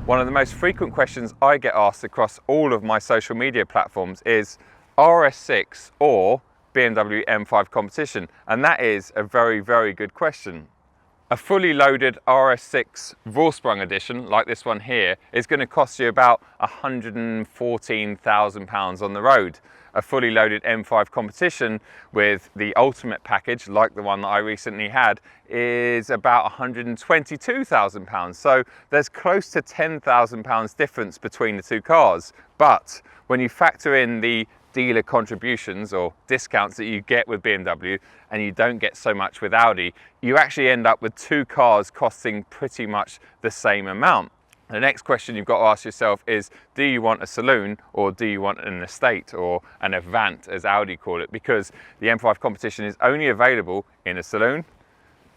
One of the most frequent questions I get asked across all of my social media platforms is RS6 or BMW M5 competition, and that is a very, very good question. A fully loaded RS6 Vorsprung edition, like this one here, is going to cost you about £114,000 on the road. A fully loaded M5 competition with the ultimate package, like the one that I recently had, is about £122,000. So there's close to £10,000 difference between the two cars. But when you factor in the dealer contributions or discounts that you get with BMW and you don't get so much with Audi, you actually end up with two cars costing pretty much the same amount. The next question you've got to ask yourself is, do you want a saloon or do you want an estate, or an Avant as Audi call it? Because the M5 competition is only available in a saloon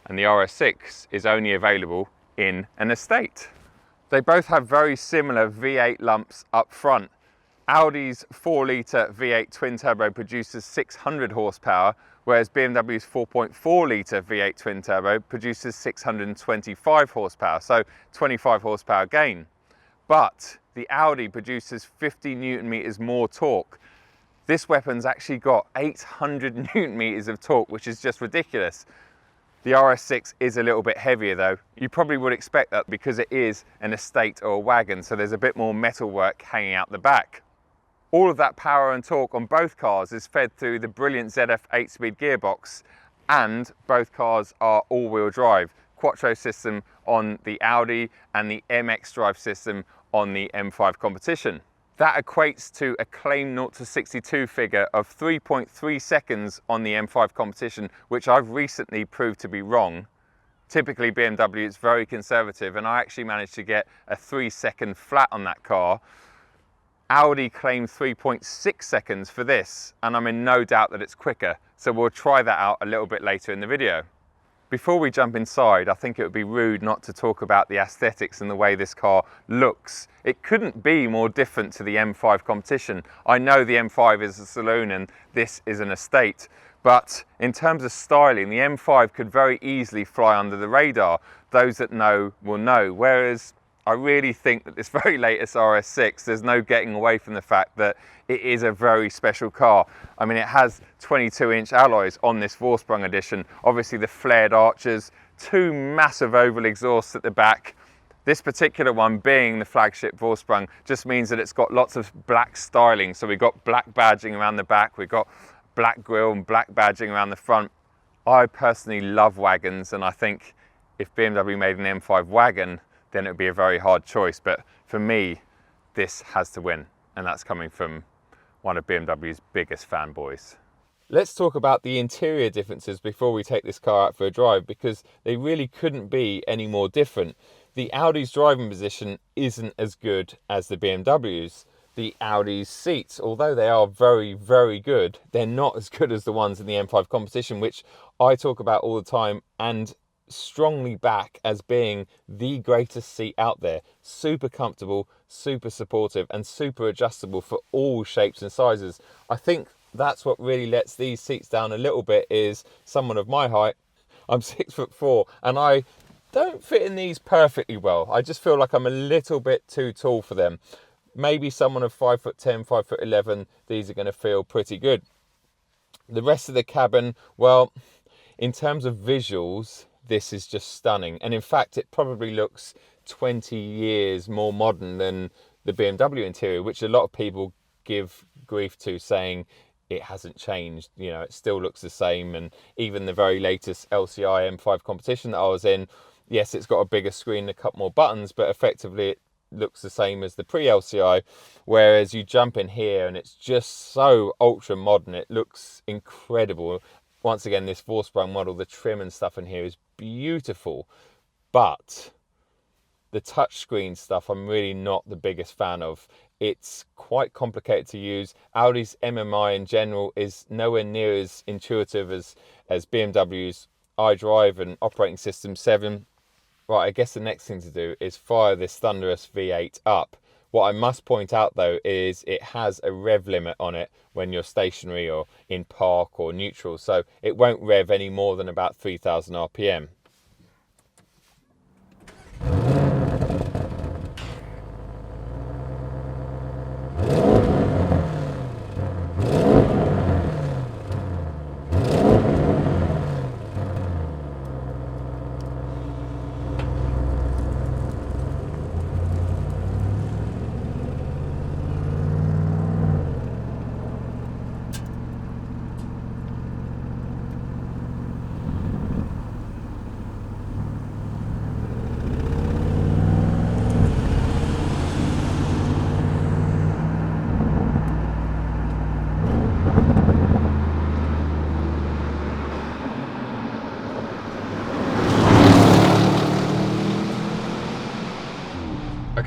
and the RS6 is only available in an estate. They both have very similar V8 lumps up front. Audi's 4-litre V8 twin-turbo produces 600 horsepower, whereas BMW's 4.4-litre V8 twin-turbo produces 625 horsepower, so 25 horsepower gain. But the Audi produces 50 newton-meters more torque. This weapon's actually got 800 newton-meters of torque, which is just ridiculous. The RS6 is a little bit heavier though. You probably would expect that because it is an estate or a wagon, so there's a bit more metalwork hanging out the back. All of that power and torque on both cars is fed through the brilliant ZF 8-speed gearbox, and both cars are all-wheel drive. Quattro system on the Audi and the MX drive system on the M5 competition. That equates to a claimed 0 to 62 figure of 3.3 seconds on the M5 competition, which I've recently proved to be wrong. Typically BMW is very conservative, and I actually managed to get a 3-second flat on that car. Audi claimed 3.6 seconds for this, and I'm in no doubt that it's quicker, so we'll try that out a little bit later in the video. Before we jump inside, I think it would be rude not to talk about the aesthetics and the way this car looks. It couldn't be more different to the M5 competition. I know the M5 is a saloon and this is an estate, but in terms of styling, the M5 could very easily fly under the radar. Those that know will know, whereas I really think that this very latest RS6, there's no getting away from the fact that it is a very special car. I mean, it has 22-inch alloys on this Vorsprung edition. Obviously the flared arches, two massive oval exhausts at the back. This particular one, being the flagship Vorsprung, just means that it's got lots of black styling. So we've got black badging around the back, we've got black grille and black badging around the front. I personally love wagons, and I think if BMW made an M5 wagon, then it would be a very hard choice. But for me, this has to win, and that's coming from one of BMW's biggest fanboys. Let's talk about the interior differences before we take this car out for a drive, because they really couldn't be any more different. The Audi's driving position isn't as good as the BMW's. The Audi's seats, although they are very, very good, they're not as good as the ones in the M5 competition, which I talk about all the time and strongly back as being the greatest seat out there. Super comfortable, super supportive, and super adjustable for all shapes and sizes. I think that's what really lets these seats down a little bit. Is someone of my height, I'm 6'4", and I don't fit in these perfectly well. I just feel like I'm a little bit too tall for them. Maybe someone of 5'10", 5'11", these are going to feel pretty good. The rest of the cabin, well, in terms of visuals, this is just stunning. And in fact, it probably looks 20 years more modern than the BMW interior, which a lot of people give grief to, saying it hasn't changed. You know, it still looks the same. And even the very latest LCI M5 competition that I was in, yes, it's got a bigger screen and a couple more buttons, but effectively it looks the same as the pre-LCI. Whereas you jump in here and it's just so ultra modern. It looks incredible. Once again, this Vorsprung model, the trim and stuff in here is beautiful, but the touchscreen stuff I'm really not the biggest fan of. It's quite complicated to use. Audi's MMI in general is nowhere near as intuitive as BMW's iDrive and operating system 7. Right, I guess the next thing to do is fire this thunderous V8 up. What I must point out though is it has a rev limit on it when you're stationary or in park or neutral, so it won't rev any more than about 3,000 RPM.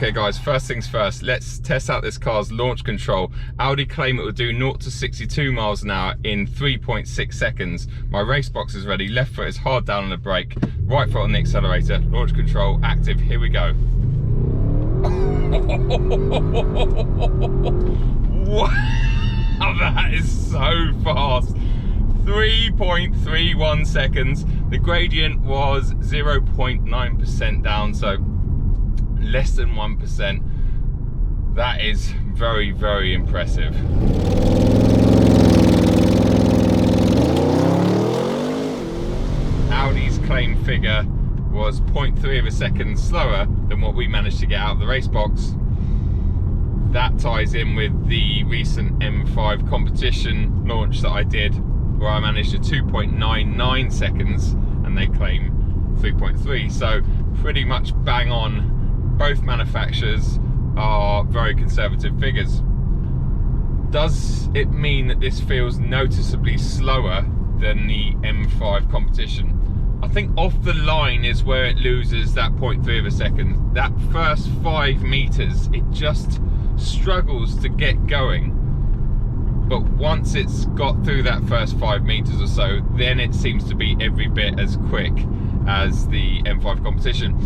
Okay guys, first things first, let's test out this car's launch control. Audi claim it will do 0 to 62 miles an hour in 3.6 seconds. My race box is ready, left foot is hard down on the brake, right foot on the accelerator, launch control active, here we go. Wow, that is so fast. 3.31 seconds. The gradient was 0.9% down, so less than 1%. That is very, very impressive. Audi's claim figure was 0.3 of a second slower than what we managed to get out of the race box. That ties in with the recent M5 competition launch that I did, where I managed a 2.99 seconds and they claim 3.3, so pretty much bang on. Both manufacturers are very conservative figures. Does it mean that this feels noticeably slower than the M5 competition? I think off the line is where it loses that 0.3 of a second. That first 5 meters, it just struggles to get going. But once it's got through that first 5 meters or so, then it seems to be every bit as quick as the M5 competition.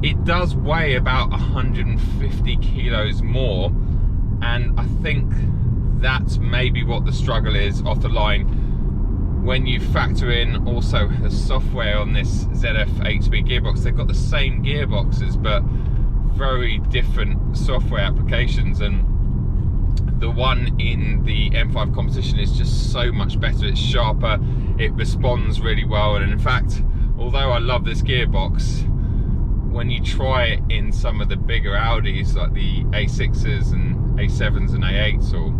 It does weigh about 150 kilos more, and I think that's maybe what the struggle is off the line. When you factor in also the software on this ZF 8-speed gearbox, they've got the same gearboxes but very different software applications, and the one in the M5 competition is just so much better. It's sharper, it responds really well, and in fact, although I love this gearbox, when you try it in some of the bigger Audis like the A6s and A7s and A8s or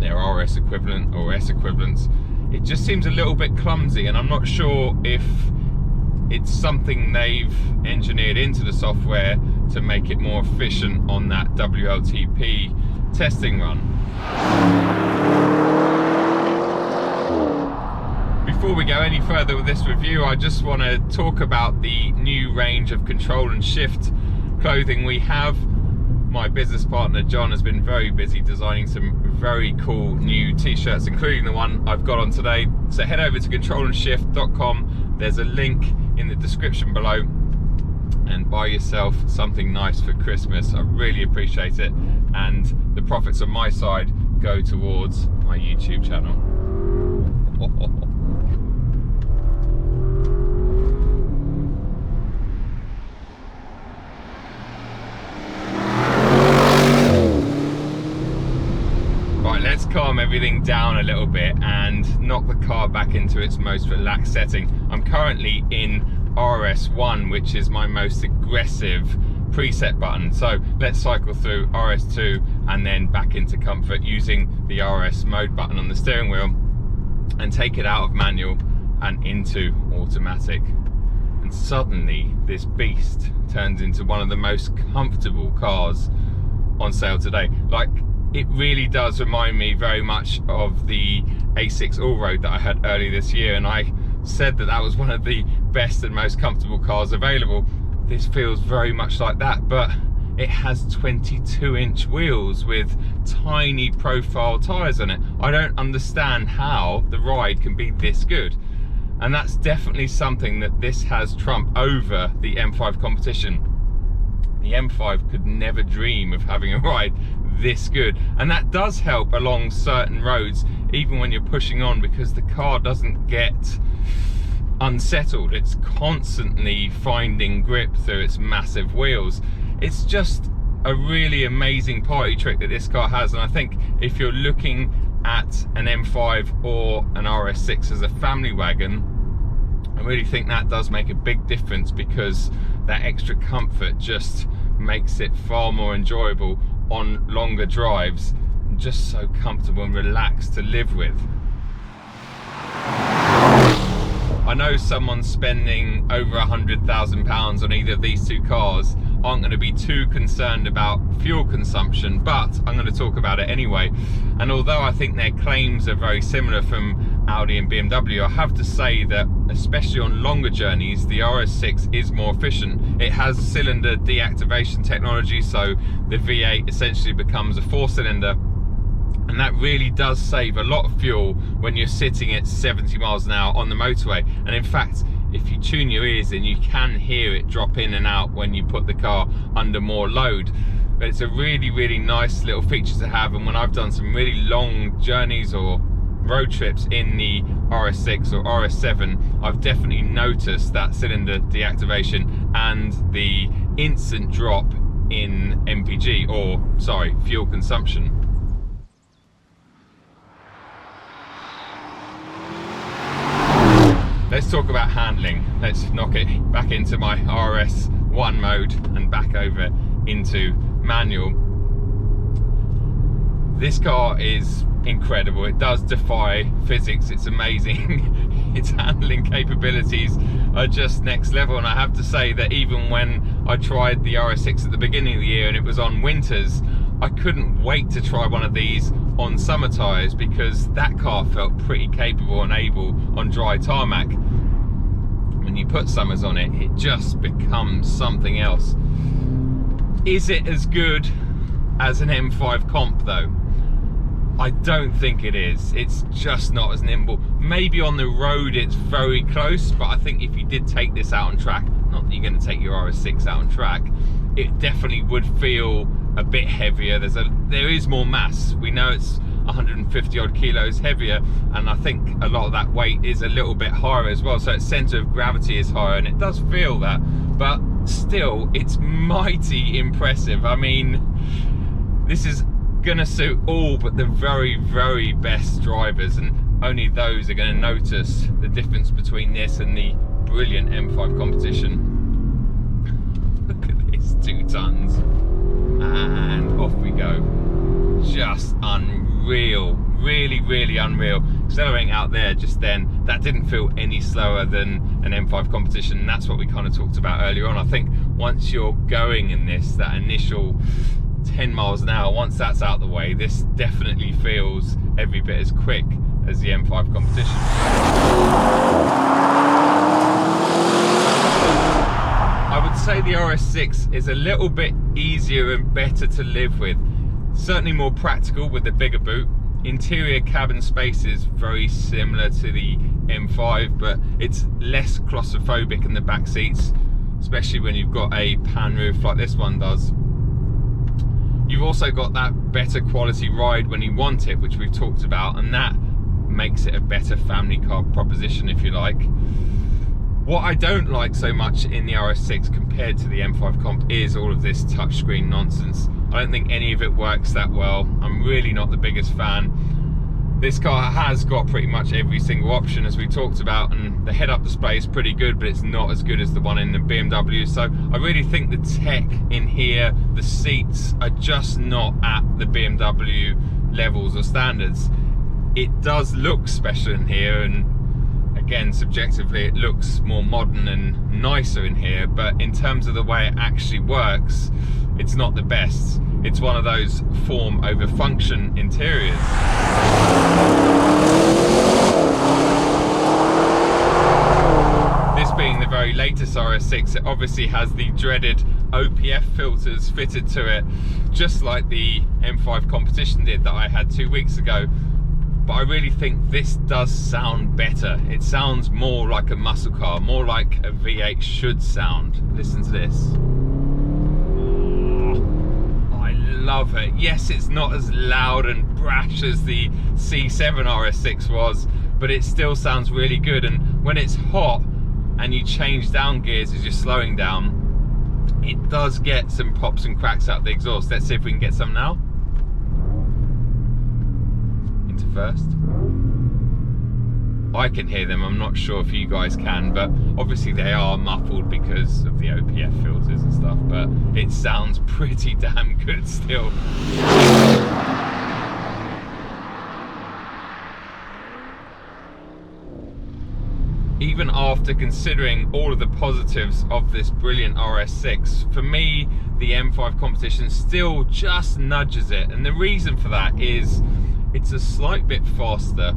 their RS equivalent or S equivalents, it just seems a little bit clumsy, and I'm not sure if it's something they've engineered into the software to make it more efficient on that WLTP testing run. Before we go any further with this review, I just want to talk about the new range of control and shift clothing we have. My business partner John has been very busy designing some very cool new t-shirts, including the one I've got on today. So head over to controlandshift.com. There's a link in the description below and buy yourself something nice for Christmas. I really appreciate it, and the profits on my side go towards my YouTube channel. Let's calm everything down a little bit and knock the car back into its most relaxed setting. I'm currently in RS1, which is my most aggressive preset button. So let's cycle through RS2 and then back into comfort using the RS mode button on the steering wheel, and take it out of manual and into automatic. And suddenly this beast turns into one of the most comfortable cars on sale today. Like, it really does remind me very much of the A6 Allroad that I had earlier this year, and I said that that was one of the best and most comfortable cars available. This feels very much like that, but it has 22-inch wheels with tiny profile tyres on it. I don't understand how the ride can be this good, and that's definitely something that this has trump over the M5 competition. The M5 could never dream of having a ride this good, and that does help along certain roads even when you're pushing on, because the car doesn't get unsettled. It's constantly finding grip through its massive wheels. It's just a really amazing party trick that this car has, and I think if you're looking at an M5 or an RS6 as a family wagon, I really think that does make a big difference, because that extra comfort just makes it far more enjoyable on longer drives, and just so comfortable and relaxed to live with. I know someone spending over £100,000 on either of these two cars aren't going to be too concerned about fuel consumption, but I'm going to talk about it anyway. And although I think their claims are very similar from Audi and BMW, I have to say that especially on longer journeys, the RS6 is more efficient. It has cylinder deactivation technology, so the V8 essentially becomes a 4-cylinder, and that really does save a lot of fuel when you're sitting at 70 miles an hour on the motorway. And in fact, if you tune your ears in, you can hear it drop in and out when you put the car under more load. But it's a really, really nice little feature to have, and when I've done some really long journeys or road trips in the RS6 or RS7, I've definitely noticed that cylinder deactivation and the instant drop in MPG, or sorry, fuel consumption. Let's talk about handling. Let's knock it back into my RS1 mode and back over into manual. This car is incredible. It does defy physics. It's amazing. Its handling capabilities are just next level, and I have to say that even when I tried the RS6 at the beginning of the year and it was on winters, I couldn't wait to try one of these on summer tyres, because that car felt pretty capable and able on dry tarmac. When you put summers on it, it just becomes something else. Is it as good as an M5 Comp though? I don't think it is. It's just not as nimble. Maybe on the road it's very close, but I think if you did take this out on track, not that you're going to take your RS6 out on track, it definitely would feel a bit heavier. There is more mass. We know it's 150 odd kilos heavier, and I think a lot of that weight is a little bit higher as well, so its center of gravity is higher, and it does feel that, but still it's mighty impressive. I mean, this is gonna suit all but the very, very best drivers, and only those are going to notice the difference between this and the brilliant M5 competition. Look at this, 2 tons, and off we go. Just unreal, really, really unreal. Accelerating out there just then, that didn't feel any slower than an M5 competition, and that's what we kind of talked about earlier on. I think once you're going in this, that initial 10 miles an hour, once that's out the way, this definitely feels every bit as quick as the M5 competition. I would say the RS6 is a little bit easier and better to live with. Certainly more practical with the bigger boot. Interior cabin space is very similar to the M5, but it's less claustrophobic in the back seats, especially when you've got a pan roof like this one does. You've also got that better quality ride when you want it, which we've talked about, and that makes it a better family car proposition, if you like. What I don't like so much in the RS6 compared to the M5 Comp is all of this touchscreen nonsense. I don't think any of it works that well. I'm really not the biggest fan. This car has got pretty much every single option, as we talked about, and the head-up display is pretty good, but it's not as good as the one in the BMW. So I really think the tech in here, the seats, are just not at the BMW levels or standards. It does look special in here, and again, subjectively, it looks more modern and nicer in here, but in terms of the way it actually works, it's not the best. It's one of those form over function interiors. This being the very latest RS6, it obviously has the dreaded OPF filters fitted to it, just like the M5 competition did that I had 2 weeks ago. But I really think this does sound better. It sounds more like a muscle car, more like a V8 should sound. Listen to this. Love it. Yes, it's not as loud and brash as the C7 RS6 was, but it still sounds really good. And when it's hot and you change down gears as you're slowing down, it does get some pops and cracks out the exhaust. Let's see if we can get some now. Into first. I can hear them. I'm not sure if you guys can, but obviously they are muffled because of the OPF filters and stuff, but it sounds pretty damn good still. Even after considering all of the positives of this brilliant RS6, for me, the M5 competition still just nudges it. And the reason for that is it's a slight bit faster.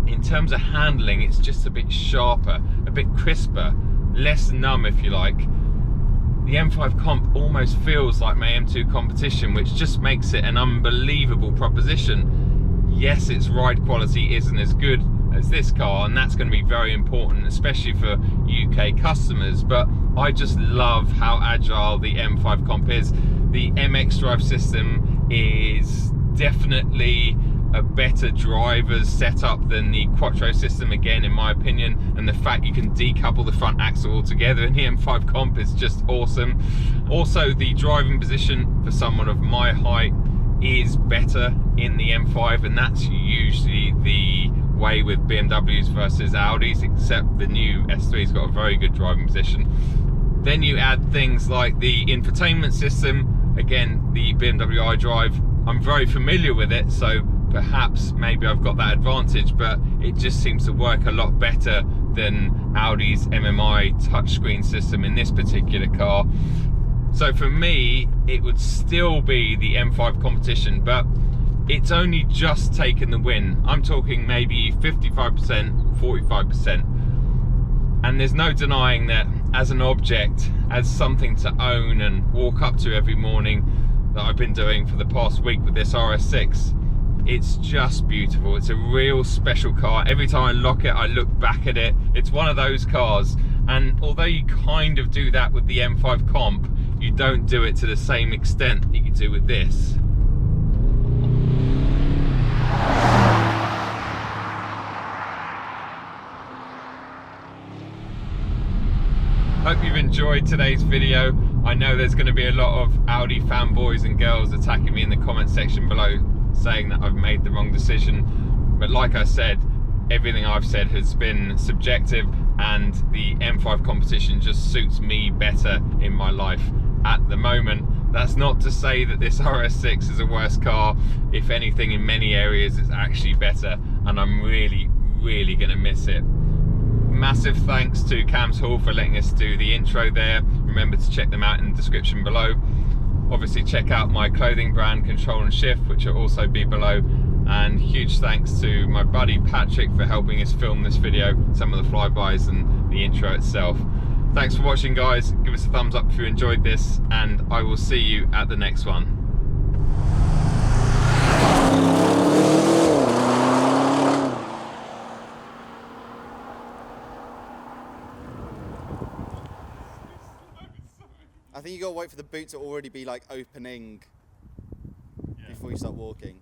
in terms of handling, it's just a bit sharper, a bit crisper, less numb if you like. The M5 Comp almost feels like my M2 competition, which just makes it an unbelievable proposition. Yes, its ride quality isn't as good as this car, and that's going to be very important, especially for UK customers, but I just love how agile the M5 Comp is. The MX drive system is definitely a better driver's setup than the Quattro system, again in my opinion, and the fact you can decouple the front axle altogether in the M5 Comp is just awesome. Also, the driving position for someone of my height is better in the M5, and that's usually the way with BMWs versus Audis, except the new S3's got a very good driving position. Then you add things like the infotainment system. Again, the BMW iDrive, I'm very familiar with it, so perhaps maybe I've got that advantage, but it just seems to work a lot better than Audi's MMI touchscreen system in this particular car. So for me, it would still be the M5 competition, but it's only just taken the win. I'm talking maybe 55%, 45%. And there's no denying that as an object, as something to own and walk up to every morning, that I've been doing for the past week with this RS6, it's just beautiful. It's a real special car. Every time I lock it, I look back at it. It's one of those cars, and although you kind of do that with the M5 Comp, you don't do it to the same extent that you do with this. Hope you've enjoyed today's video. I know there's going to be a lot of Audi fanboys and girls attacking me in the comment section below, saying that I've made the wrong decision, but like I said, everything I've said has been subjective, and the M5 competition just suits me better in my life at the moment. That's not to say that this RS6 is a worse car. If anything, in many areas it's actually better, and I'm really going to miss it. Massive thanks to Cams Hall for letting us do the intro there. Remember to check them out in the description below. Obviously check out my clothing brand Control and Shift, which will also be below, and huge thanks to my buddy Patrick for helping us film this video, some of the flybys and the intro itself. Thanks for watching, guys. Give us a thumbs up if you enjoyed this, and I will see you at the next one. I think you gotta wait for the boot to already be like opening before you start walking.